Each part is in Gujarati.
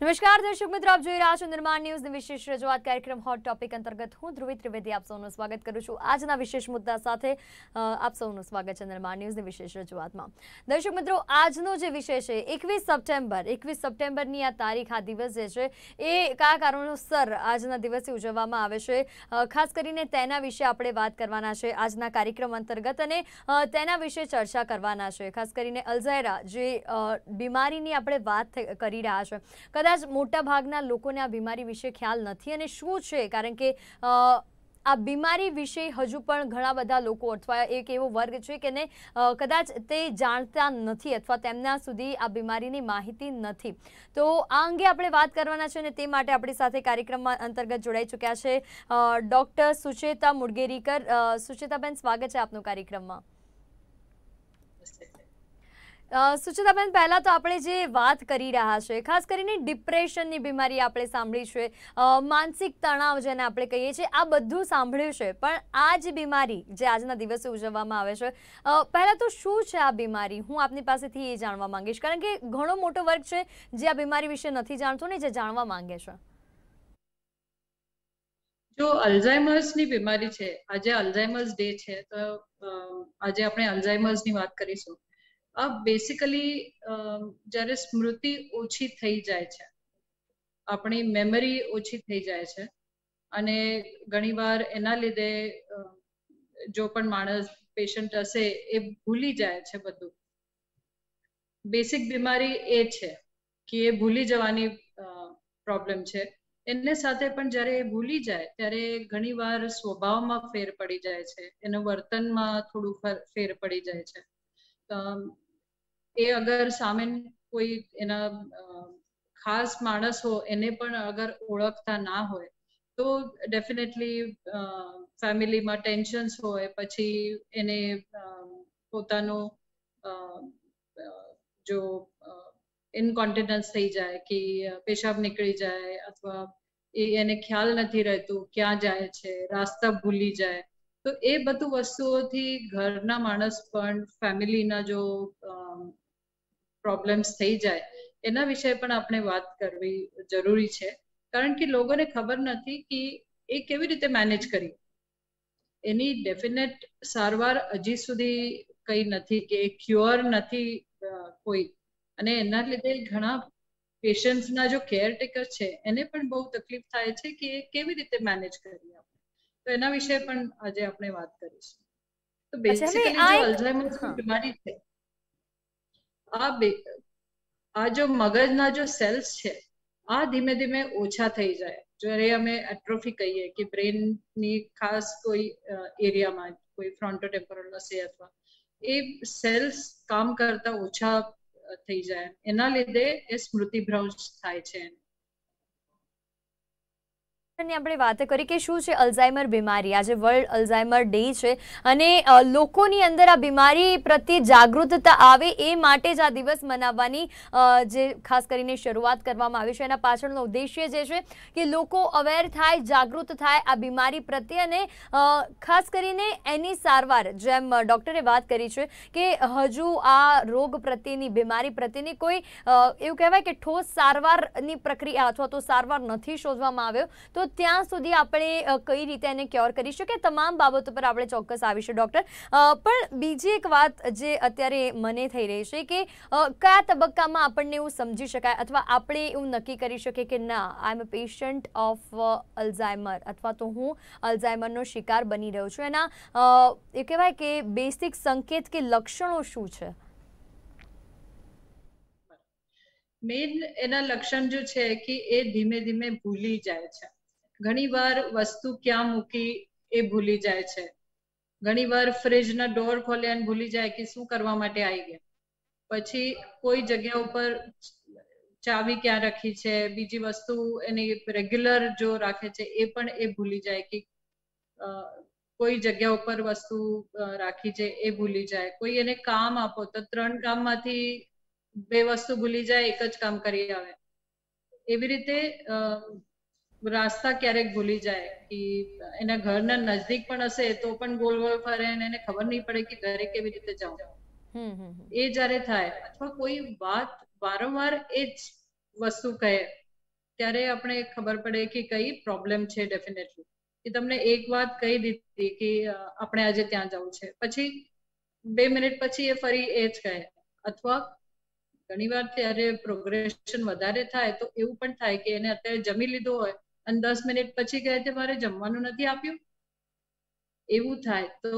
નમસ્કાર દર્શક મિત્રો, આપ જોઈ રહ્યા છો નિર્માણ ન્યૂઝની વિશેષ રજૂઆત કાર્યક્રમ હોટ ટોપિક અંતર્ગત હું ધ્રુવી ત્રિવેદી આપ સૌનું સ્વાગત કરું છું। આજના વિશેષ મુદ્દા સાથે આપ સૌનું સ્વાગત છે નિર્માણ ન્યૂઝની વિશેષ રજૂઆતમાં। દર્શક મિત્રો, આજનો જે વિષય છે 21 સપ્ટેમ્બરની આ તારીખ, આ દિવસ જે છે એ કયા કારણોસર આજના દિવસે ઉજવવામાં આવે છે, ખાસ કરીને તેના વિશે આપણે વાત કરવાના છે આજના કાર્યક્રમ અંતર્ગત અને તેના વિશે ચર્ચા કરવાના છે। ખાસ કરીને અલ્ઝાઇમર જે બીમારીની આપણે વાત કરી રહ્યા છે, કદાચ મોટા ભાગના લોકોને આ બીમારી વિશે ખ્યાલ નથી અને શું છે, કારણ કે આ બીમારી વિશે હજુ પણ ઘણા બધા લોકો અથવા એક એવો વર્ગ છે કે કદાચ તે જાણતા નથી અથવા તેમના સુધી આ બીમારીની માહિતી નથી। તો આ અંગે આપણે વાત કરવાના છે અને તે માટે આપણી સાથે કાર્યક્રમમાં અંતર્ગત જોડાઈ ચૂક્યા છે ડોક્ટર સુચેતા મુડગેરીકર। સુચેતાબેન, સ્વાગત છે આપનું કાર્યક્રમમાં। સુચેતાબેન, પહેલા તો આપણે જે વાત કરી રહ્યા છે ખાસ કરીને ડિપ્રેશનની બીમારી આપણે સાંભળી છે, માનસિક તણાવ જેને આપણે કહીએ છીએ, આ બધું સાંભળ્યું છે, પણ આ જ બીમારી જે આજના દિવસે ઉજવવામાં આવે છે, પહેલા તો શું છે આ બીમારી, હું આપની પાસેથી એ જાણવા માંગીશ, કારણ કે ઘણો મોટો વર્ગ છે જે આ બીમારી વિશે નથી જાણતો ને જે જાણવા માંગે છે। જો અલ્ઝાઇમર્સની બીમારી છે, આજે અલ્ઝાઇમર્સ ડે છે, તો આજે આપણે અલ્ઝાઇમર્સની વાત કરીશું। આ બેસિકલી જ્યારે સ્મૃતિ ઓછી થઈ જાય છે, આપણી મેમરી ઓછી થઈ જાય છે અને ઘણીવાર એના લીધે જો પણ માણસ પેશન્ટ હશે એ ભૂલી જાય છે બધું। બેસિક બીમારી એ છે કે એ ભૂલી જવાની પ્રોબ્લેમ છે। એને સાથે પણ જ્યારે એ ભૂલી જાય ત્યારે ઘણીવાર સ્વભાવમાં ફેર પડી જાય છે, એના વર્તનમાં થોડું ફેર પડી જાય છે। એ અગર સામે કોઈ એના ખાસ માણસ હો, એને પણ અગર ઓળખતા ના હોય તો ડેફિનેટલી ફેમિલીમાં ટેન્શન્સ હોય, પછી એને પોતાનું જો ઇનકોન્ટિનન્સ થઈ જાય કે પેશાબ નીકળી જાય, અથવા એને ખ્યાલ નથી રહેતું ક્યાં જાય છે, રાસ્તા ભૂલી જાય, તો એ બધું વસ્તુઓથી ઘરના માણસ પણ ફેમિલીના જો પ્રોબ્લેમ્સ થઈ જાય એના વિશે પણ આપણે વાત કરવી જરૂરી છે, કારણ કે લોકોને ખબર નથી કે એ કેવી રીતે મેનેજ કરી। એની ડેફિનેટ સારવાર હજી સુધી કઈ નથી, કે ક્યોર નથી કોઈ, અને એના લીધે ઘણા પેશન્ટ્સના જો કેરટેકર છે એને પણ બહુ તકલીફ થાય છે કે કેવી રીતે મેનેજ કરીએ આપણે, તો એના વિશે પણ આજે આપણે વાત કરીશું। તો બેસિકલી જો અલ્ઝાઇમર્સની બીમારી છે, આ જો મગજના જો સેલ્સ છે આ ધીમે ધીમે ઓછા થઈ જાય, જ્યારે અમે એટ્રોફી કહીએ કે બ્રેનની ખાસ કોઈ એરિયામાં કોઈ ફ્રોન્ટોટેમ્પોરલ હશે અથવા એ સેલ્સ કામ કરતા ઓછા થઈ જાય, એના લીધે એ સ્મૃતિભ્રંશ થાય છે। આપણે વાત કરી કે શું છે અલ્ઝાઇમર બીમારી, આજે વર્લ્ડ અલ્ઝાઇમર ડે છે અને લોકોની અંદર આ બીમારી પ્રત્યે જાગૃતતા આવે એ માટે જ આ દિવસ મનાવવાની જે ખાસ કરીને શરૂઆત કરવામાં આવી છે। એના પાછળનો ઉદ્દેશ્ય જે છે કે લોકો અવેર થાય, જાગૃત થાય આ બીમારી પ્રત્યે અને ખાસ કરીને એની સારવાર, જેમ ડૉક્ટરે વાત કરી છે કે હજુ આ રોગ પ્રત્યેની, બીમારી પ્રત્યેની કોઈ એવું કહેવાય કે ઠોસ સારવારની પ્રક્રિયા અથવા તો સારવાર નથી શોધવામાં આવ્યો, તો ત્યાં સુધી આપણે કઈ રીતે એને ક્યોર કરી શકીએ, તમામ બાબતો પર આપણે ચોક્કસ આવીશું ડૉક્ટર। પણ બીજી એક વાત જે અત્યારે મને થઈ રહી છે કે કયા તબક્કામાં આપણને એવું સમજી શકાય અથવા આપણે એવું નક્કી કરી શકીએ કે ના, આઈ એમ અ પેશન્ટ ઓફ અલ્ઝાઇમર અથવા તો હું અલ્ઝાઇમરનો શિકાર બની રહ્યો છું, એના એ કહેવાય કે બેસિક સંકેત કે લક્ષણો શું છે? મેઇન એના લક્ષણ જો છે કે એ ધીમે ધીમે ભૂલી જાય છે, ઘણીવાર વસ્તુ ક્યાં મૂકી એ ભૂલી જાય છે, ઘણીવાર ફ્રિજના ડોર ખોલ્યા અને ભૂલી જાય કે શું કરવા માટે આવી ગયા, પછી કોઈ જગ્યા ઉપર ચાવી ક્યાં રાખી છે, બીજી વસ્તુ એની રેગ્યુલર જો રાખે છે એ પણ એ ભૂલી જાય કે કોઈ જગ્યા ઉપર વસ્તુ રાખી છે એ ભૂલી જાય, કોઈ એને કામ આપો તો 3 કામમાંથી 2 વસ્તુ ભૂલી જાય, એક જ કામ કરી આવે, એવી રીતે રાસ્તા ક્યારેક ભૂલી જાય કે એના ઘરના નજદીક પણ હશે તો પણ ગોળ ગોળ ફરે અને એને ખબર નહીં પડે કે ઘરે કેવી રીતે જાઉં। એ જ્યારે થાય, અથવા કોઈ વાત વારંવાર એ જ વસ્તુ કહે ત્યારે આપણે ખબર પડે કે કઈ પ્રોબ્લેમ છે. ડેફિનેટલી કે તમને એક વાત કહી દીધી કે આપણે આજે ત્યાં જવું છે, પછી 2 મિનિટ પછી એ ફરી એ જ કહે. અથવા ઘણી વાર ત્યારે પ્રોગ્રેશન વધારે થાય તો એવું પણ થાય કે એને અત્યારે જમી લીધું હોય અને 10 મિનિટ પછી કહે છે મારે જમવાનું નથી આપ્યું, એવું થાય. તો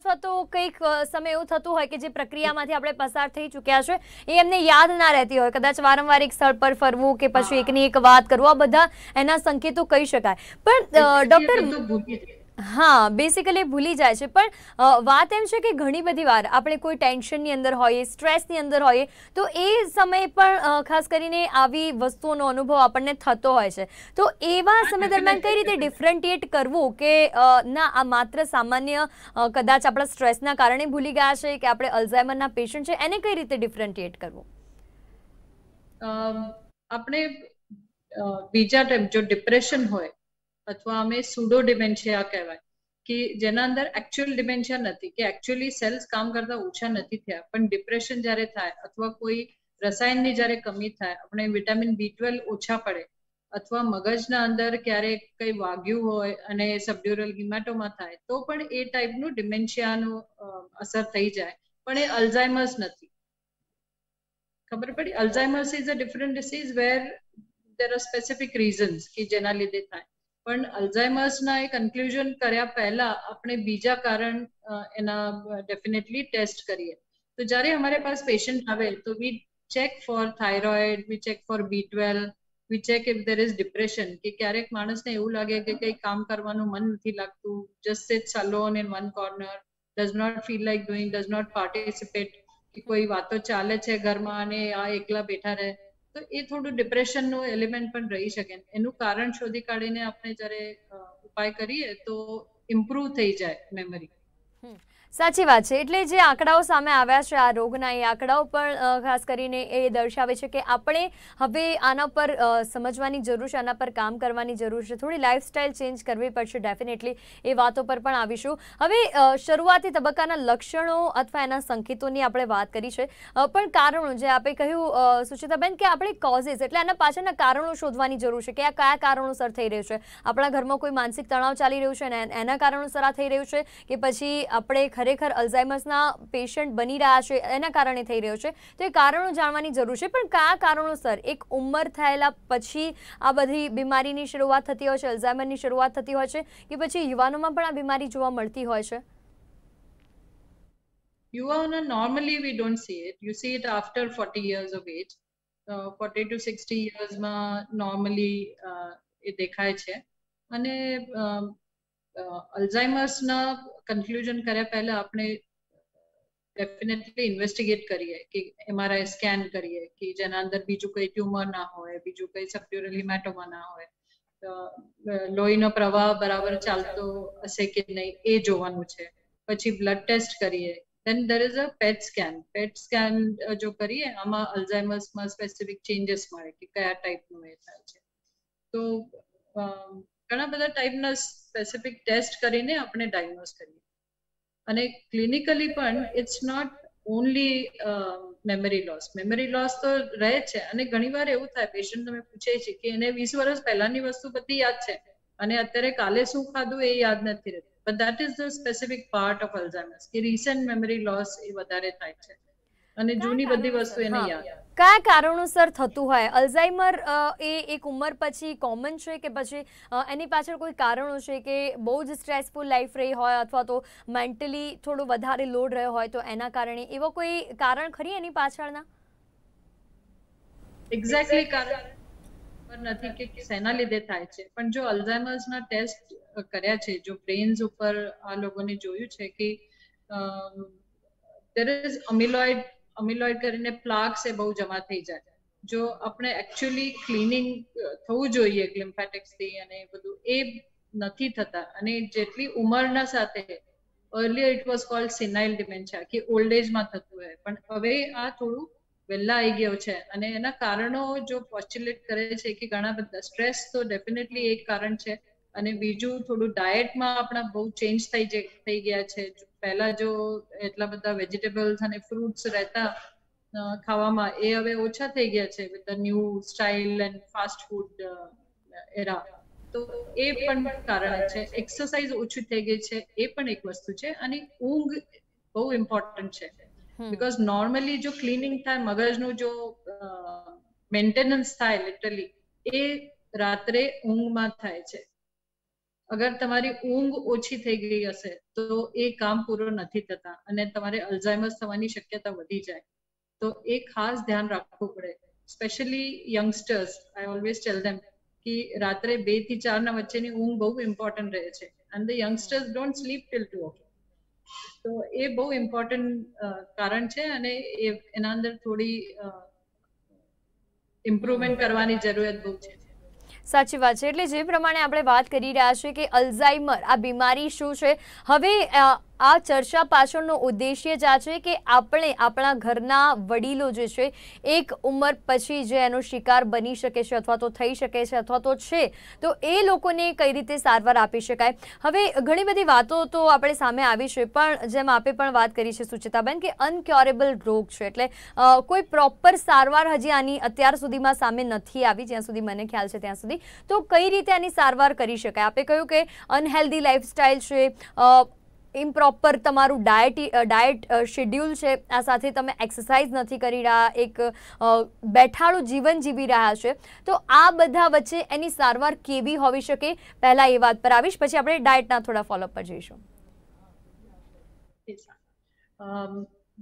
અથવા તો કંઈક સમય એવું થતું હોય કે જે પ્રક્રિયામાંથી આપણે પસાર થઈ ચૂક્યા છે એ એમને યાદ ના રહેતી હોય, કદાચ વારંવાર એક સ્થળ પર ફરવું કે પછી એકની એક વાત કરવું, આ બધા એના સંકેતો કહી શકાય. પણ ડોક્ટર, હા, બેસિકલી ભૂલી જાય છે. પણ વાત એમ છે કે ઘણી બધી વાર આપણે કોઈ ટેન્શનની અંદર હોઈએ, સ્ટ્રેસની અંદર હોઈએ, તો એ સમયે પણ ખાસ કરીને આવી વસ્તુઓનો અનુભવ આપણને થતો હોય છે. તો એવા સમય દરમિયાન કઈ રીતે ડિફરન્ટિએટ કરવું કે ના, આ માત્ર સામાન્ય કદાચ આપણા સ્ટ્રેસના કારણે ભૂલી ગયા છે કે આપણે અલ્ઝાઇમરના પેશન્ટ છે, એને કઈ રીતે ડિફરન્ટિએટ કરવું? આપણે બીજા ટાઈમ જો ડિપ્રેશન હોય અથવા અમે સુડો ડિમેન્શિયા કહેવાય કે જેના અંદર એકચ્યુઅલ ડિમેન્શિયા નથી, કે એકચ્યુઅલી સેલ્સ કામ કરતા ઓછા નથી થયા, પણ ડિપ્રેશન જ્યારે થાય અથવા કોઈ રસાયણની જ્યારે કમી થાય, આપણે વિટામિન B12 ઓછા પડે અથવા મગજના અંદર ક્યારેક કંઈ વાગ્યું હોય અને સબડ્યુરલ હિમેટોમા થાય તો પણ એ ટાઈપનું ડિમેન્શિયાનું અસર થઈ જાય. પણ એ અલ્ઝાઇમર્સ નથી. ખબર પડી? Alzheimer's is a different disease where there are specific reasons કે જેના લીધે થાય. પણ અલ્ઝાઇમર્સના એ કન્ક્લુઝન કર્યા પહેલા આપણે બીજા કારણ એના ડેફિનેટલી ટેસ્ટ કરીએ. તો જ્યારે અમારે પાસે પેશન્ટ આવે તો we check for thyroid, we check for B12, we check if there is depression, કે ક્યારેક માણસને એવું લાગે કે કંઈ કામ કરવાનું મન નથી લાગતું, just sits alone in one corner, does not feel like doing, does not participate, કે કોઈ વાતો ચાલે છે ઘરમાં અને આ એકલા બેઠા રહે, તો એ થોડું ડિપ્રેશનનું એલિમેન્ટ પણ રહી શકે. એનું કારણ શોધી કાઢીને આપણે જ્યારે ઉપાય કરીએ તો ઇમ્પ્રૂવ થઈ જાય મેમરી. સાચી વાત છે. એટલે જે આંકડાઓ સામે આવ્યા છે આ રોગના, એ આંકડાઓ પણ ખાસ કરીને એ દર્શાવે છે કે આપણે હવે આના પર સમજવાની જરૂર છે, આના પર કામ કરવાની જરૂર છે, થોડી લાઇફસ્ટાઇલ ચેન્જ કરવી પડશે. ડેફિનેટલી એ વાતો પર પણ આવીશું. હવે શરૂઆતી તબક્કાના લક્ષણો અથવા એના સંકેતોની આપણે વાત કરી છે, પણ કારણો જે આપણે કહ્યું સુચિતાબેન કે આપણે કોઝિસ એટલે આના પાછળના કારણો શોધવાની જરૂર છે કે આ કયા કારણોસર થઈ રહ્યું છે. આપણા ઘરમાં કોઈ માનસિક તણાવ ચાલી રહ્યું છે અને એના કારણોસર આ થઈ રહ્યું છે, કે પછી આપણે ખરેખર અલ્ઝાઇમર્સના પેશન્ટ બની રહ્યા છે એના કારણે થઈ રહ્યો છે. તો એ કારણો જાણવાની જરૂર છે. પણ કયા કારણોસર એક ઉંમર થયેલા પછી આ બધી બીમારીની શરૂઆત થતી હોય છે, અલ્ઝાઇમરની શરૂઆત થતી હોય છે, કે પછી યુવાનોમાં પણ આ બીમારી જોવા મળતી હોય છે? યુવાઓના normally we don't see it. You see it after 40 years of age. 40 to 60 yearsમાં normally એ દેખાય છે. અને અલ્ઝાઇમર્સના કન્ક્લુઝન કર્યા પહેલા આપણે ડેફિનેટલી ઇન્વેસ્ટિગેટ કરીએ કે MRI સ્કેન કરીએ કે જેના અંદર બીજું કંઈ ટ્યુમર ના હોય, બીજું કંઈ સબડ્યુરલ હિમેટોમા ના હોય, લોહીનો પ્રવાહ બરાબર ચાલતો હશે કે નહીં એ જોવાનું છે. પછી બ્લડ ટેસ્ટ કરીએ. then there is a PET scan. PET scan જો કરીએ આમાં અલ્ઝાઇમર્સમાં સ્પેસિફિક ચેન્જીસ મળે કે કયા ટાઈપનું એ થાય છે. તો ઘણા બધા ટાઈપના સ્પેસિફિક ટેસ્ટ કરીને આપણે ડાયગ્નોઝ કરીએ. અને ક્લિનિકલી પણ it's not only memory loss. Memory loss તો રહે છે અને ઘણીવાર એવું થાય પેશન્ટ તમે પૂછે છે કે એને 20 વર્ષ પહેલાની વસ્તુ બધી યાદ છે અને અત્યારે કાલે શું ખાધું એ યાદ નથી રહેતું. But that is the specific part of Alzheimer's કે રિસન્ટ મેમરી લોસ એ વધારે થાય છે અને જૂની બધી વસ્તુ એને યાદ. કયા કારણોસર થતું હોય અલ્ઝાઇમર? એ એક ઉંમર પછી કોમન છે કે પછી એની પાછળ કોઈ કારણો છે કે બહુ જ સ્ટ્રેસફુલ લાઈફ રહી હોય અથવા તો મેન્ટલી થોડો વધારે લોડ રહ્યો હોય તો એના કારણે, એવો કોઈ કારણ ખરી એની પાછળના? એક્ઝેક્ટલી કારણ નથી કે શેના લીધે થાય છે, પણ જો અલ્ઝાઇમર્સના ટેસ્ટ કર્યા છે, જો બ્રેન્સ ઉપર આ લોકોને જોયું છે કે there is amyloid કરીને પ્લાક્સ એ બહુ જમા થઈ જાય. જો આપણે એકચ્યુઅલી ક્લીનિંગ થવું જોઈએ લિમ્ફેટિક્સથી અને બધું એ નથી થતા અને જેટલી ઉંમરના સાથે earlier it was called senile dementia કે ઓલ્ડ એજમાં થતું હોય, પણ હવે આ થોડું વહેલા આવી ગયો છે અને એના કારણો જો પોસ્ચ્યુલેટ કરે છે કે ઘણા બધા સ્ટ્રેસ તો ડેફિનેટલી એક કારણ છે અને બીજું થોડું ડાયટમાં આપણા બહુ ચેન્જ થઈ ગયા છે. પહેલા જો એટલા બધા વેજીટેબલ્સ અને ફ્રૂટ્સ રહેતા ખાવામાં એ હવે ઓછા થઈ ગયા છે with the new style and fast food era. તો એ પણ કારણ છે. એક્સરસાઇઝ ઓછી થઈ ગઈ છે એ પણ એક વસ્તુ છે. અને ઊંઘ બહુ ઇમ્પોર્ટન્ટ છે. બીકોઝ નોર્મલી જો ક્લીનિંગ થાય, મગજનું જો મેન્ટેનન્સ થાય લિટરલી, એ રાત્રે ઊંઘમાં થાય છે. અગર તમારી ઊંઘ ઓછી થઈ ગઈ હશે તો એ કામ પૂરો નથી થતા અને તમારે અલ્ઝાઇમર્સ થવાની શક્યતા વધી જાય. તો એ ખાસ ધ્યાન રાખવું પડે. સ્પેશિયલી યંગસ્ટર્સ, આઈ ઓલવેઝ ટેલ ધેમ કે રાત્રે 2 થી 4 ના વચ્ચેની ઊંઘ બહુ ઇમ્પોર્ટન્ટ રહે છે. And the youngsters don't sleep till 2 o'clock. તો એ બહુ ઇમ્પોર્ટન્ટ કારણ છે અને એના અંદર થોડી ઇમ્પ્રુવમેન્ટ કરવાની જરૂરિયાત બહુ છે. સાચી વાત છે. એટલે જે પ્રમાણે આપણે વાત કરી રહ્યા છીએ કે અલ્ઝાઇમર આ બીમારી શું છે, હવે આ ચર્ચા પાછળનો ઉદ્દેશ્ય જ આ છે કે આપણે આપણા ઘરના વડીલો જે છે એક ઉંમર પછી જે એનો શિકાર બની શકે છે અથવા તો થઈ શકે છે અથવા તો છે, તો એ લોકોને કઈ રીતે સારવાર આપી શકાય. હવે ઘણી બધી વાતો તો આપણે સામે આવી છે, પણ જેમ આપે પણ વાત કરી છે સુચિતાબેન કે અનક્યોરેબલ રોગ છે, એટલે કોઈ પ્રોપર સારવાર હજી આની અત્યાર સુધીમાં સામે નથી આવી, જ્યાં સુધી મને ખ્યાલ છે ત્યાં સુધી. તો કઈ રીતે આની સારવાર કરી શકાય? આપે કહ્યું કે અનહેલ્ધી લાઈફસ્ટાઈલ છે, ઇમ્પ્રોપર તમારું ડાયટ શેડ્યુલ છે, આ સાથે તમે એક્સરસાઇઝ નથી કરી રહ્યા, એક બેઠાડું જીવન જીવી રહ્યા છે, તો આ બધા વચ્ચે એની સારવાર કેવી હોવી શકે, પહેલા એ વાત પર આવીશ, પછી આપણે ડાયટના થોડા ફોલોઅપ પર જઈશું.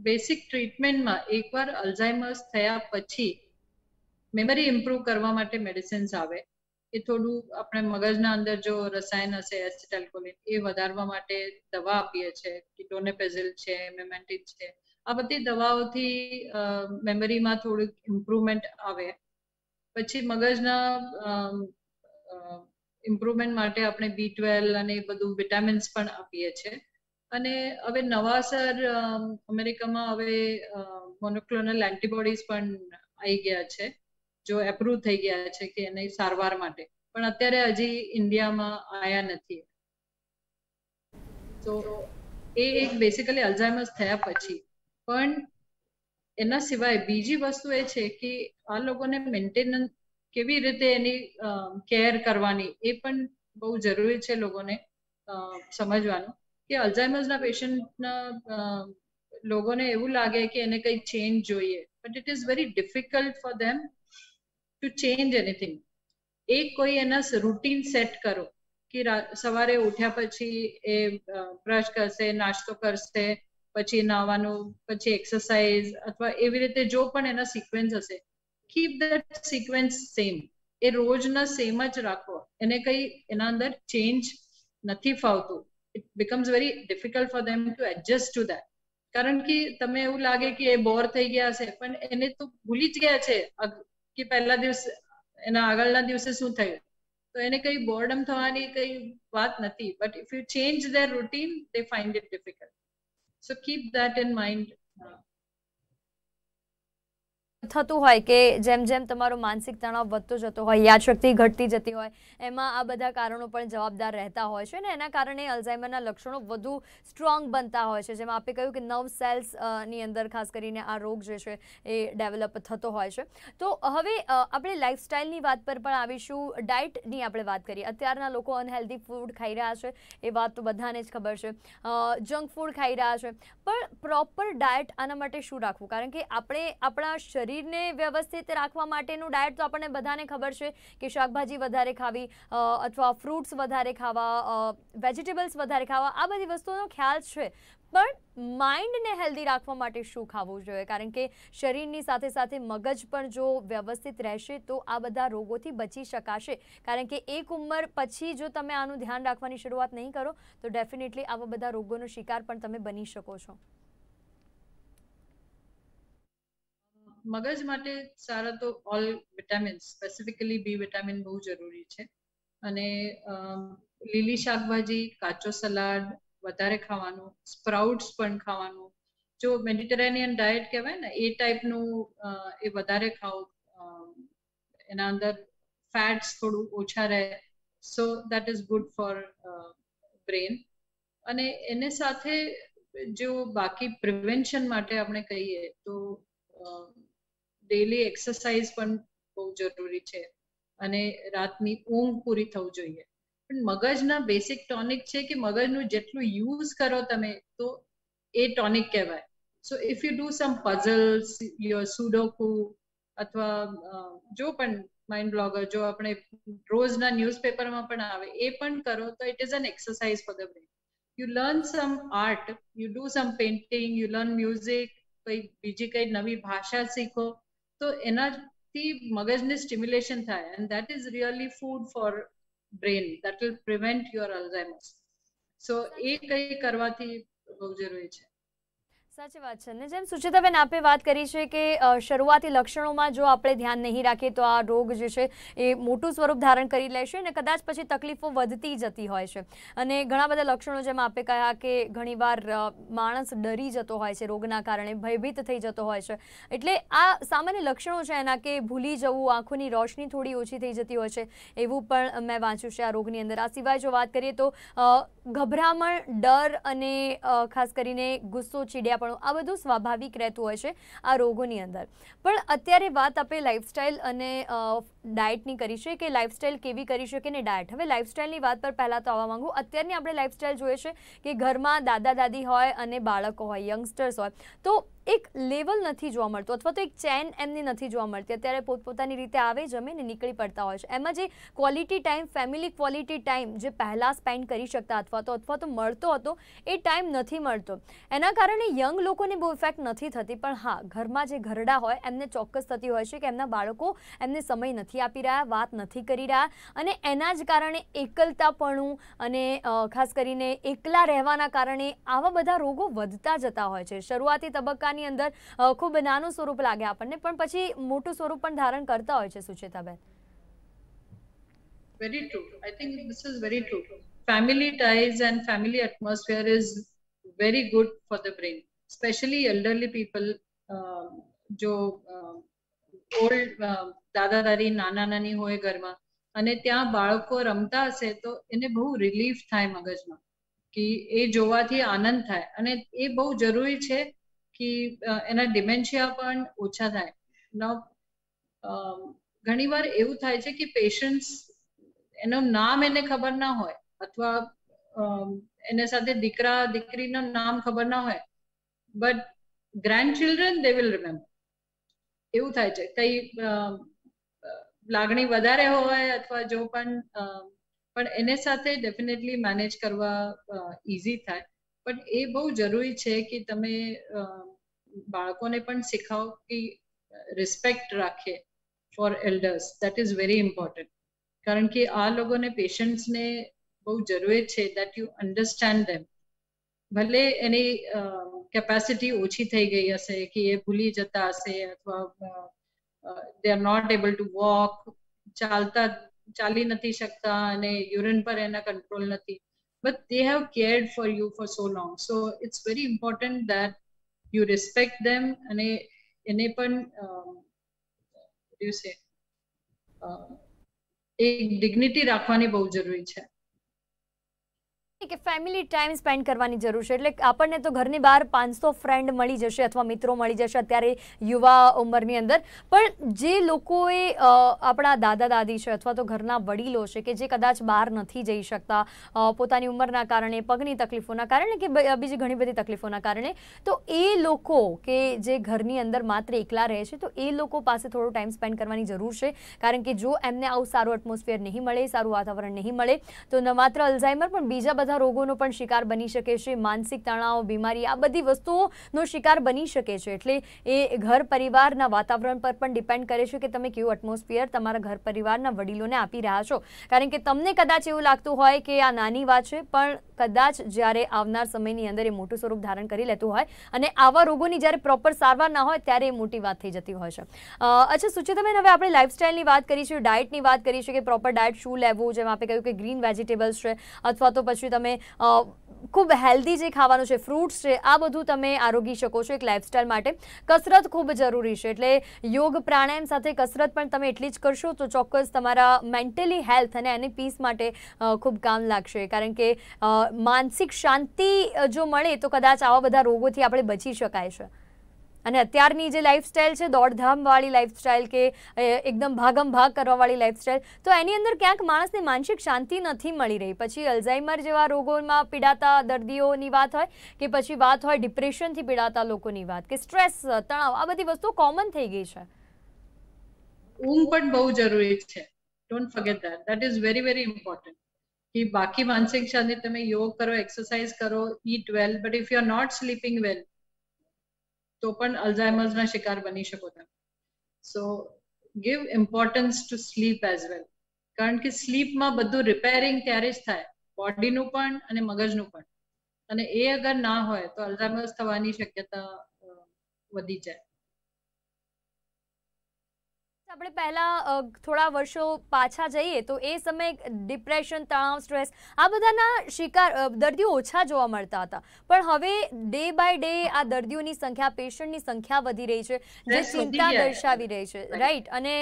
બેસિક ટ્રીટમેન્ટમાં એકવાર અલ્ઝાઇમર્સ થયા પછી મેમરી ઇમ્પ્રૂવ કરવા માટે મેડિસિન્સ આવે. એ થોડું આપણે મગજના અંદર જો રસાયણ હશે એસિટાઇલકોલિન, એ વધારવા માટે દવા આપીએ છીએ. કિટોનેપેઝિલ છે, મેમેન્ટિન છે. આ બધી દવાઓથી મેમરીમાં થોડુંક ઇમ્પ્રુવમેન્ટ આવે. પછી મગજના ઇમ્પ્રુવમેન્ટ માટે આપણે B12 અને એ બધું વિટામિન્સ પણ આપીએ છીએ. અને હવે નવાસર અમેરિકામાં હવે મોનોક્લોનલ એન્ટીબોડીઝ પણ આવી ગયા છે, જો એપ્રુવ થઈ ગયા છે કે એની સારવાર માટે, પણ અત્યારે હજી ઇન્ડિયામાં આયા નથી. તો એ એક બેસિકલી અલ્ઝાઇમર્સ થયા પછી. પણ એના સિવાય બીજી વસ્તુ એ છે કે આ લોકોને મેન્ટેનન્સ કેવી રીતે એની કેર કરવાની એ પણ બહુ જરૂરી છે લોકોને સમજવાનું. કે અલ્ઝાઇમર્સના પેશન્ટના લોકોને એવું લાગે કે એને કંઈ ચેન્જ જોઈએ, but it is very difficult for them to change anything. એક કોઈ એના રૂટીન સેટ કરો કે સવારે ઉઠ્યા પછી એ બ્રશ કરશે, નાસ્તો કરશે, પછી નાવાનું, પછી એક્સરસાઇઝ, અથવા એવી રીતે જો પણ એના સિક્વન્સ હશે, કીપ ધેટ સિક્વન્સ સેમ. એ રોજના સેમ જ રાખો. એને કંઈ એના અંદર ચેન્જ નથી ફાવતું. It becomes very difficult for them to adjust two that. કારણ કે તમે એવું લાગે કે એ બોર થઈ ગયા હશે, પણ એને તો ભૂલી જ ગયા છે કે પહેલા દિવસે એના આગળના દિવસે શું થયું. તો એને કઈ બોર્ડમ થવાની કઈ વાત નથી. But if you change there routine, they find it difficult. So keep that in mind. થતું હોય કે જેમ જેમ તમારો માનસિક તણાવ વધતો જતો હોય, યાદશક્તિ ઘટતી જતી હોય, એમાં આ બધા કારણો પણ જવાબદાર રહેતા હોય છે ને એના કારણે અલ્ઝાઇમરના લક્ષણો વધુ સ્ટ્રોંગ બનતા હોય છે. જેમ આપે કહ્યું કે નર્વ સેલ્સ ની અંદર ખાસ કરીને આ રોગ જે છે એ ડેવલપ થતો હોય છે. તો હવે આપણે લાઇફસ્ટાઇલની વાત પર પણ આવીશું. ડાયટની આપણે વાત કરીએ. અત્યારના લોકો અનહેલ્ધી ફૂડ ખાઈ રહ્યા છે, એ વાત તો બધાને જ ખબર છે. જંક ફૂડ ખાઈ રહ્યા છે, પણ પ્રોપર ડાયટ આના માટે શું રાખવું? કારણ કે આપણે આપણા શરીરને વ્યવસ્થિત રાખવા માટેનું ડાયટ તો આપણને બધાને ખબર છે કે શાકભાજી વધારે ખાવી, અથવા ફ્રૂટ્સ વધારે ખાવા, વેજીટેબલ્સ વધારે ખાવા, આ બધી વસ્તુઓનો ખ્યાલ છે. પણ માઇન્ડને હેલ્ધી રાખવા માટે શું ખાવું જોઈએ? કારણ કે શરીરની સાથે સાથે મગજ પણ જો વ્યવસ્થિત રહેશે તો આ બધા રોગોથી બચી શકાશે. કારણ કે એક ઉંમર પછી જો તમે આનું ધ્યાન રાખવાની શરૂઆત નહીં કરો તો ડેફિનેટલી આવા બધા રોગોનો શિકાર પણ તમે બની શકો છો. મગજ માટે સારા તો all vitamins, specifically B vitamin બહુ જરૂરી છે. અને લીલી શાકભાજી, કાચો સલાડ વધારે ખાવાનું, સ્પ્રાઉટ્સ પણ ખાવાનું. જો મેડિટેરેનિયન ડાયટ કહેવાય ને એ ટાઈપનું એ વધારે ખાઓ. એના અંદર ફેટ્સ થોડું ઓછા રહે, so that is good for brain. અને એને સાથે જો બાકી પ્રિવેન્શન માટે આપણે કહીએ તો ડેલી એક્સરસાઇઝ પણ બહુ જરૂરી છે અને રાતની ઊંઘ પૂરી થવું જોઈએ. પણ મગજના બેસિક ટોનિક છે કે મગજનું જેટલું યુઝ કરો તમે તો એ ટોનિક કહેવાય. So if you do some puzzles, your sudoku અથવા જો પણ માઇન્ડ બ્લોગર જો આપણે રોજના ન્યૂઝપેપરમાં પણ આવે એ પણ કરો તો it is an exercise for the brain. You learn some art, you do some painting, you learn music, કઈ બીજી કઈ નવી ભાષા શીખો તો એનાથી મગજને સ્ટિમ્યુલેશન થાય and that is really food for brain, that will prevent your Alzheimer's. So એ કઈ કરવાથી બહુ જરૂરી છે. સાચી વાત છે ને જેમ સુચિતાબેન આપે વાત કરી છે કે શરૂઆતી લક્ષણોમાં જો આપણે ધ્યાન નહીં રાખીએ તો આ રોગ જે છે એ મોટું સ્વરૂપ ધારણ કરી લેશે અને કદાચ પછી તકલીફો વધતી જતી હોય છે. અને ઘણા બધા લક્ષણો જેમ આપે કહ્યા કે ઘણીવાર માણસ ડરી જતો હોય છે રોગના કારણે, ભયભીત થઈ જતો હોય છે. એટલે આ સામાન્ય લક્ષણો છે એના કે ભૂલી જવું, આંખોની રોશની થોડી ઓછી થઈ જતી હોય છે એવું પણ મેં વાંચ્યું છે આ રોગની અંદર. આ સિવાય જો વાત કરીએ તો ગભરામણ, ડર અને ખાસ કરીને ગુસ્સો, ચીડિયા, આ બધું સ્વાભાવિક રહેતું હોય છે આ રોગોની અંદર. પણ અત્યારે વાત આપણે લાઇફસ્ટાઇલ અને ડાયટની કરી છે કે લાઇફસ્ટાઇલ કેવી કરી શકે ને ડાયટ. હવે લાઇફસ્ટાઇલની વાત પર પહેલાં તો આવવા માંગુ. અત્યારની આપણે લાઇફસ્ટાઇલ જોઈએ છે કે ઘરમાં દાદા દાદી હોય અને બાળકો હોય, યંગસ્ટર્સ હોય, તો એક લેવલ નથી જોવા મળતું અથવા તો એક ચેન એમની નથી જોવા મળતી. અત્યારે પોતપોતાની રીતે આવે, જમે ને નીકળી પડતા હોય છે. એમાં જે quality time, family quality time જે પહેલાં સ્પેન્ડ કરી શકતા અથવા તો મળતો હતો એ ટાઈમ નથી મળતો. એના કારણે યંગ લોકોને બહુ ઇફેક્ટ નથી થતી, પણ હા ઘરમાં જે ઘરડા હોય એમને ચોક્કસ થતી હોય છે કે એમના બાળકો એમને સમય નથી આપી રહ્યા, વાત નથી કરી રહ્યા અને એના જ કારણે એકલતાપણું અને ખાસ કરીને એકલા રહેવાના કારણે આવા બધા રોગો વધતા જતા હોય છે. શરૂઆતી તબક્કાની અંદર ખૂબ નાનું સ્વરૂપ લાગે આપણને પણ પછી મોટું સ્વરૂપ પણ ધારણ કરતા હોય છે. સુચેતાબેન. Very true. I think this is very true. Family ties and family atmosphere is very good for the brain, especially elderly people. जो ઓલ્ડ દાદા દાદી, નાના નાની હોય ઘરમાં અને ત્યાં બાળકો રમતા હશે તો એને બહુ રિલીફ થાય મગજમાં કે એ જોવાથી આનંદ થાય અને એ બહુ જરૂરી છે કે એના ડિમેન્શિયા પણ ઓછા થાય. ઘણીવાર એવું થાય છે કે પેશન્ટ્સ એનું નામ એને ખબર ના હોય અથવા એને સાથે દીકરા દીકરીનું નામ ખબર ના હોય, બટ ગ્રેન્ડચિલ્ડ્રન દે વિલ રિમેમ્બર. એવું થાય છે કઈ લાગણી વધારે હોય અથવા જો પણ એને સાથે ડેફિનેટલી મેનેજ કરવા ઈઝી થાય. પણ એ બહુ જરૂરી છે કે તમે બાળકોને પણ શીખાવો કે રિસ્પેક્ટ રાખે for elders. That is very important. કારણ કે આ લોકોને પેશન્ટ્સને બહુ જરૂરી છે દેટ યુ અન્ડરસ્ટેન્ડ ધેમ. ભલે એની કેપેસિટી ઓછી થઈ ગઈ હશે કે એ ભૂલી જતા હશે અથવા they are not able to walk, ચાલી નથી શકતા અને યુરિન પર એના કંટ્રોલ નથી, but they have cared for you for so long. So it's very important that you respect them અને એને પણ એક ડિગ્નિટી રાખવાની બહુ જરૂરી છે કે ફેમિલી ટાઈમ સ્પેન્ડ કરવાની જરૂર છે. એટલે આપણને તો ઘરની બહાર 500 ફ્રેન્ડ મળી જશે અથવા મિત્રો મળી જશે અત્યારે યુવા ઉંમરની અંદર, પણ જે લોકોએ આપણા દાદા દાદી છે અથવા તો ઘરના વડીલો છે કે જે કદાચ બહાર નથી જઈ શકતા પોતાની ઉંમરના કારણે, પગની તકલીફોના કારણે કે બીજી ઘણી બધી તકલીફોના કારણે, તો એ લોકો કે જે ઘરની અંદર માત્ર એકલા રહે છે તો એ લોકો પાસે થોડો ટાઈમ સ્પેન્ડ કરવાની જરૂર છે. કારણ કે જો એમને આવું સારું એટમોસ્ફિયર નહીં મળે, સારું વાતાવરણ નહીં મળે તો ન માત્ર અલ્ઝાઇમર પણ બીજા બધા રોગોનો પણ શિકાર બની શકે છે. માનસિક તણાવ, બીમારી, આ બધી વસ્તુઓનો શિકાર બની શકે છે. એટલે એ ઘર પરિવારના વાતાવરણ પર પણ ડિપેન્ડ કરે છે કે તમે કેવું એટમોસ્ફિયર તમારા ઘર પરિવારના વડીલોને આપી રહ્યા છો. કારણ કે તમને કદાચ એવું લાગતું હોય કે આ નાની વાત છે, પણ કદાચ જ્યારે આવનાર સમયની અંદર એ મોટું સ્વરૂપ ધારણ કરી લેતું હોય અને આવા રોગોની જ્યારે પ્રોપર સારવાર ના હોય ત્યારે એ મોટી વાત થઈ જતી હોય છે. અચ્છા સુચેતાબેન, હવે આપણે લાઇફસ્ટાઇલની વાત કરી છે, ડાયટની વાત કરી છે કે પ્રોપર ડાયટ શું લેવું, જેમ આપણે કહ્યું કે ગ્રીન વેજીટેબલ્સ છે અથવા તો પછી તમે ખૂબ હેલ્ધી જે ખાવાનું છે, ફ્રૂટ્સ છે, આ બધું તમે આરોગી શકો છો એક લાઇફસ્ટાઇલ માટે. કસરત ખૂબ જરૂરી છે, એટલે યોગ પ્રાણાયામ સાથે કસરત પણ તમે એટલી જ કરશો તો ચોક્કસ તમારા મેન્ટલી હેલ્થ અને એની પીસ માટે ખૂબ કામ લાગશે. કારણ કે માનસિક શાંતિ જો મળે તો કદાચ આવા બધા રોગોથી આપણે બચી શકાય છે. અને અત્યારની જે લાઈફસ્ટાઈલ છે દોડધામવાળી લાઈફસ્ટાઈલ કે એકદમ ભાગમ ભાગ કરવાવાળી લાઈફસ્ટાઈલ, તો એની અંદર ક્યાંક માણસને માનસિક શાંતિ નથી મળી રહી. પછી અલ્ઝાઇમર જેવા રોગોમાં પીડાતા દર્દીઓની વાત હોય કે પછી વાત હોય ડિપ્રેશનથી પીડાતા લોકોની વાત કે સ્ટ્રેસ, તણાવ, આ બધી વસ્તુઓ કોમન થઈ ગઈ છે. ઊંઘ પણ બહુ જરૂરી છે. Don't forget that is very very important. કે બાકી માનસિક શાંતિ તમે યોગ કરો, એક્સરસાઇઝ કરો, eat well, but if you are not sleeping well તો પણ અલ્ઝાઇમર્સના શિકાર બની શકો તમે. So give importance to sleep as well, કારણ કે સ્લીપમાં બધું રિપેરિંગ ત્યારે જ થાય, બોડીનું પણ અને મગજનું પણ. અને એ અગર ના હોય તો અલ્ઝાઇમર્સ થવાની શક્યતા વધી જાય. આપણે પહેલા થોડા વર્ષો પાછા જઈએ તો એ સમયે ડિપ્રેશન, તણાવ, સ્ટ્રેસ આ બધાના શિકાર દર્દીઓ ઓછા જોવા મળતા હતા. પણ હવે ડે બાય ડે આ દર્દીઓની સંખ્યા, પેશન્ટની સંખ્યા વધી રહી છે, જે ચિંતા દર્શાવી રહી છે, રાઈટ. અને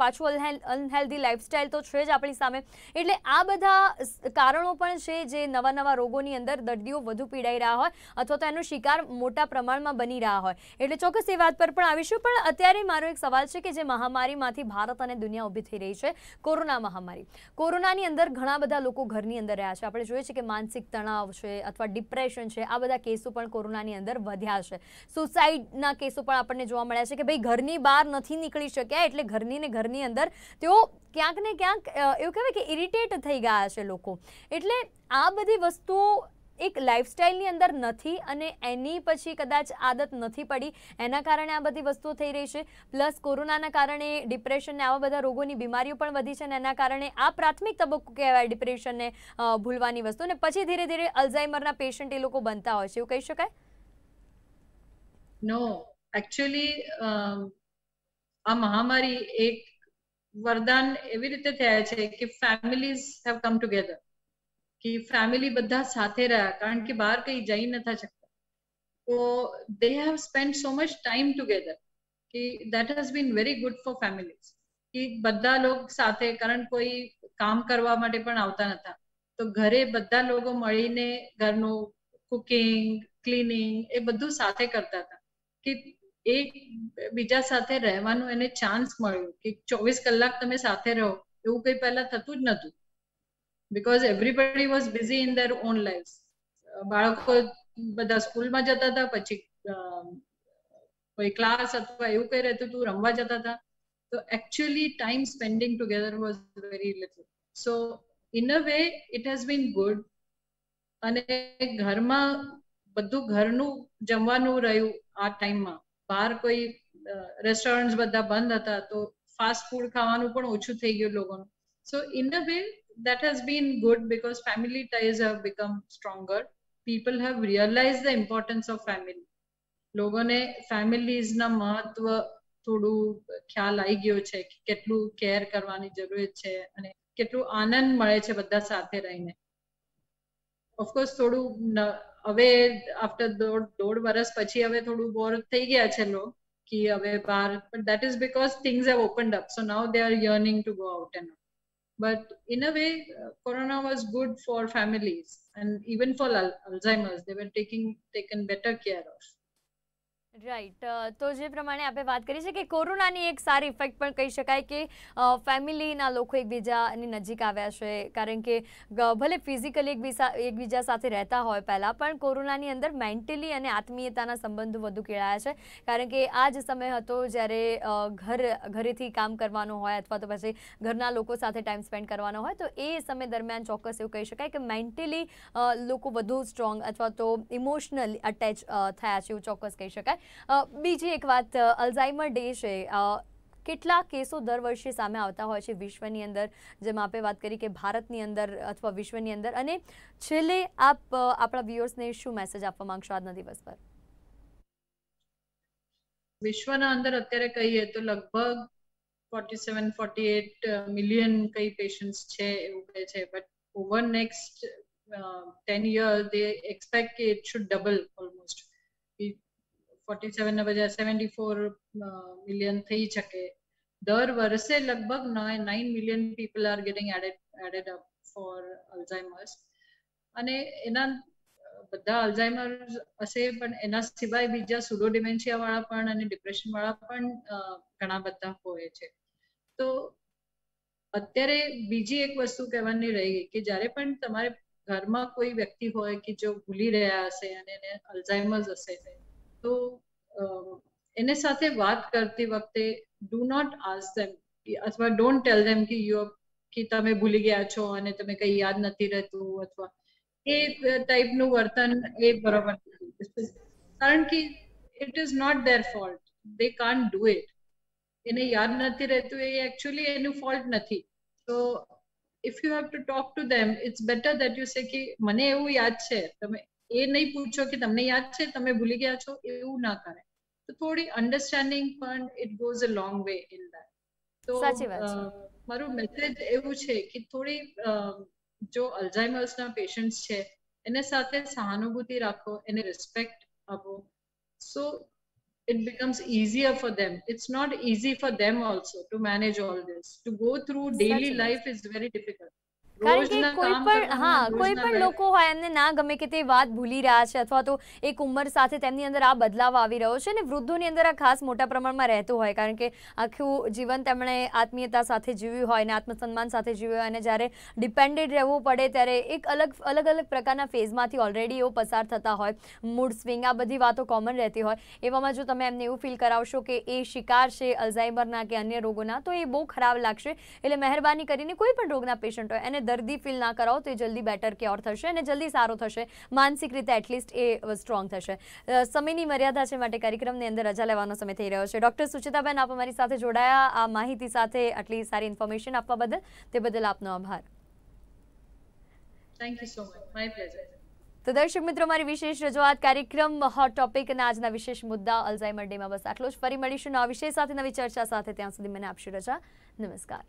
પાછું અનહેલ્ધી લાઈફસ્ટાઈલ તો છે જ આપણી સામે. એટલે આ બધા કારણો પણ છે જે નવા નવા રોગોની અંદર દર્દીઓ વધુ પીડાઈ રહ્યા હોય અથવા તો એનો શિકાર મોટા પ્રમાણમાં બની રહ્યા હોય. એટલે ચોક્કસ એ વાત પર પણ આવીશું. પણ અત્યારે મારો એક સવાલ છે કે જે મહામારીમાંથી ભારત અને દુનિયા ઊભી થઈ રહી છે, કોરોના મહામારી. કોરોનાની અંદર ઘણા બધા લોકો ઘરની અંદર રહ્યા છે. આપણે જોઈએ છે કે માનસિક તણાવ છે અથવા ડિપ્રેશન છે, આ બધા કેસો પણ કોરોનાની અંદર વધ્યા છે. સુસાઇડના કેસો પણ આપણને જોવા મળ્યા છે કે ભાઈ ઘરની બહાર નથી નીકળી શક્યા એટલે ઘરની ને ઘરની અંદર તેઓ ક્યાંક ને ક્યાંક એવું કહેવાય કે ઇરિટેટ થઈ ગયા છે લોકો. એટલે આ બધી વસ્તુઓ એક લાઈફસ્ટાઈલની અંદર નથી અને એની પછી કદાચ આદત નથી પડી, એના કારણે આ બધી વસ્તુઓ થઈ રહી છે. પ્લસ કોરોનાના કારણે ડિપ્રેશન ને આવા બધા રોગોની બીમારીઓ પણ વધી છે અને એના કારણે આ પ્રાથમિક તબક્કો કહેવાય ડિપ્રેશનને ભૂલવાની વસ્તુ, અને પછી ધીરે ધીરે અલ્ઝાઇમરના પેશન્ટ એ લોકો બનતા હોય છે, એવું કહી શકાય? નો, એકચ્યુઅલી આ મહામારી એક વરદાન એવી રીતે થયા છે કે ફેમિલીઝ હેવ કમ ટુગેધર, કે ફેમિલી બધા સાથે રહ્યા, કારણ કે બહાર કઈ જઈ નતા શકતા. તો they have spend so much time together કે that has been very good for families. કે બધા લોકો સાથે, કારણ કોઈ કામ કરવા માટે પણ આવતા નતા, તો ઘરે બધા લોકો મળીને ઘરનું કુકિંગ, ક્લીનિંગ એ બધું સાથે કરતા હતા. કે એક બીજા સાથે રહેવાનું એને ચાન્સ મળ્યું કે 24 કલાક તમે સાથે રહો, એવું કઈ પહેલા થતું જ નતું. because everybody was busy in their own lives. બાળકો બધા સ્કૂલમાં જતા હતા, પછી કોઈ ક્લાસ અથવા એવું કઈ રહેતું હતું, રમવા જતા હતા. તો actually time spending together was very little. So in a way it has been good. અને ઘરમાં બધું ઘરનું જમવાનું રહ્યું આ ટાઈમમાં. બહાર કોઈ રેસ્ટોરન્ટ્સ બધા બંધ હતા તો ફાસ્ટ ફૂડ ખાવાનું પણ ઓછું થઈ ગયું લોકોનું. So in a way that has been good because family ties have become stronger. People have realized the importance of family. લોકોને ફેમિલીઝ ના મહત્વ થોડું ખ્યાલ આવી ગયો છે કે કેટલું કેર કરવાની જરૂર છે અને કેટલું આનંદ મળે છે બધા સાથે રહીને. ઓફકોર્સ થોડું હવે આફ્ટર દોઢ વર્ષ પછી હવે થોડું બોર થઈ ગયા છે લોકો કે હવે બહાર, but that is because things have opened up, so now they are yearning to go out and all. But in a way corona was good for families and even for Alzheimer's. They were taken better care of. Right. તો જે પ્રમાણે આપણે વાત કરી છે કે કોરોનાની એક સારી ઇફેક્ટ પણ કહી શકાય કે ફેમિલીના લોકો એકબીજાની નજીક આવ્યા છે, કારણ કે ભલે ફિઝિકલી એકબીજા સાથે રહેતા હોય પહેલાં, પણ કોરોનાની અંદર મેન્ટલી અને આત્મીયતાના સંબંધો વધુ કેળાયા છે. કારણ કે આ જ સમય હતો જ્યારે ઘરેથી કામ કરવાનું હોય અથવા તો પછી ઘરના લોકો સાથે ટાઈમ સ્પેન્ડ કરવાનો હોય, તો એ સમય દરમિયાન ચોક્કસ એવું કહી શકાય કે મેન્ટલી લોકો વધુ સ્ટ્રોંગ અથવા તો ઇમોશનલી અટેચ થયા છે, એવું ચોક્કસ કહી શકાય. બીજી એક વાત, અલ્ઝાઇમર ડે છે, કેટલા કેસો દર વર્ષે સામે આવતા હોય છે વિશ્વની અંદર, જેમાં આપણે વાત કરી કે ભારતની અંદર અથવા વિશ્વની અંદર, અને છેલ્લે આપ આપણા વ્યુઅર્સને શું મેસેજ આપવા માંગશો આજના દિવસ પર? વિશ્વના અંદર અત્યારે કહીએ તો લગભગ 47-48 મિલિયન કઈ પેશન્ટ્સ છે એવું કહે છે, but over next 10 years they expect કે it should double almost. 47 ના બજાય 74 મિલિયન થઈ શકે. દર વર્ષે લગભગ 9 million people are getting added up for Alzheimer's. અને એના બધા અલ્ઝાઇમર હશે પણ એના સિવાય બીજા સુડો ડિમેન્શિયા વાળા પણ અને ડિપ્રેશન વાળા પણ ઘણા બધા હોય છે. તો અત્યારે બીજી એક વસ્તુ કહેવાની રહી ગઈ કે જ્યારે પણ તમારે ઘરમાં કોઈ વ્યક્તિ હોય કે જો ભૂલી રહ્યા હશે અને એને અલ્ઝાઇમર્સ હશે તો એને સાથે વાત કરતી વખતે ડુ નોટ આસ્ક ધેમ અથવા ડોન્ટ ટેલ ધેમ કે તમે ભૂલી ગયા છો અને તમે કઈ યાદ નથી રહેતું અથવા એ ટાઈપનું વર્તન એ બરોબર નથી. કારણ કે it is not their fault, they can't do it. એને યાદ નથી રહેતું એ એકચ્યુઅલી એનું ફોલ્ટ નથી. તો if you have to talk to them it's better that you say કે મને એવું યાદ છે, તમે એ નહીં પૂછો કે તમને યાદ છે તમે ભૂલી ગયા છો, એવું ના કરે. તો થોડી અન્ડરસ્ટેન્ડિંગ પણ it goes a long way in that. તો સાચી વાત છે. મારું મેસેજ એવું છે કે થોડી જો અલ્ઝાઇમર્સના પેશન્ટ્સ છે એને સાથે સહાનુભૂતિ રાખો, એને રિસ્પેક્ટ આપો. સો it becomes easier for them. It's not easy for them also to manage all this. To go through daily life is very difficult. કારણ કે કોઈ પણ લોકો હોય એમને ના ગમે કે તે વાત ભૂલી રહ્યા છે અથવા તો એક ઉંમર સાથે તેમની અંદર આ બદલાવ આવી રહ્યો છે અને વૃદ્ધોની અંદર આ ખાસ મોટા પ્રમાણમાં રહેતું હોય કારણ કે આખું જીવન તેમણે આત્મીયતા સાથે જીવ્યું હોય અને આત્મસન્માન સાથે જીવ્યું હોય અને જ્યારે ડિપેન્ડેડ રહેવું પડે ત્યારે એક અલગ અલગ પ્રકારના ફેઝમાંથી ઓલરેડી એવો પસાર થતા હોય, મૂડ સ્વિંગ, આ બધી વાતો કોમન રહેતી હોય. એવામાં જો તમે એમને એવું ફીલ કરાવશો કે એ શિકાર છે અલ્ઝાઇમરના કે અન્ય રોગોના તો એ બહુ ખરાબ લાગશે. એટલે મહેરબાની કરીને કોઈ પણ રોગના પેશન્ટ હોય એને દર્દી ફીલ ના કરાવો તો એ જલ્દી બેટર ક્યોર થશે અને જલ્દી સારો થશે, માનસિક રીતે એટલીસ્ટ એ સ્ટ્રોંગ થશે. સમયની મર્યાદા છે માટે કાર્યક્રમની અંદર રજા લેવાનો સમય થઈ રહ્યો છે. ડૉક્ટર સુચિતાબેન, આપ અમારી સાથે જોડાયા, આ માહિતી સાથે આટલી સારી ઇન્ફોર્મેશન આપવા બદલ તે બદલ આપનો આભાર. Thank you so much, my pleasure. તો દર્શક મિત્રો, મારી વિશેષ રજૂઆત કાર્યક્રમ હોટ ટોપિક અને આજના વિશેષ મુદ્દા અલ્ઝાઇમર ડેમાં બસ આટલો જ. ફરી મળીશું નવા વિષય સાથે, નવી ચર્ચા સાથે. ત્યાં સુધી મને આપશો રજા. નમસ્કાર.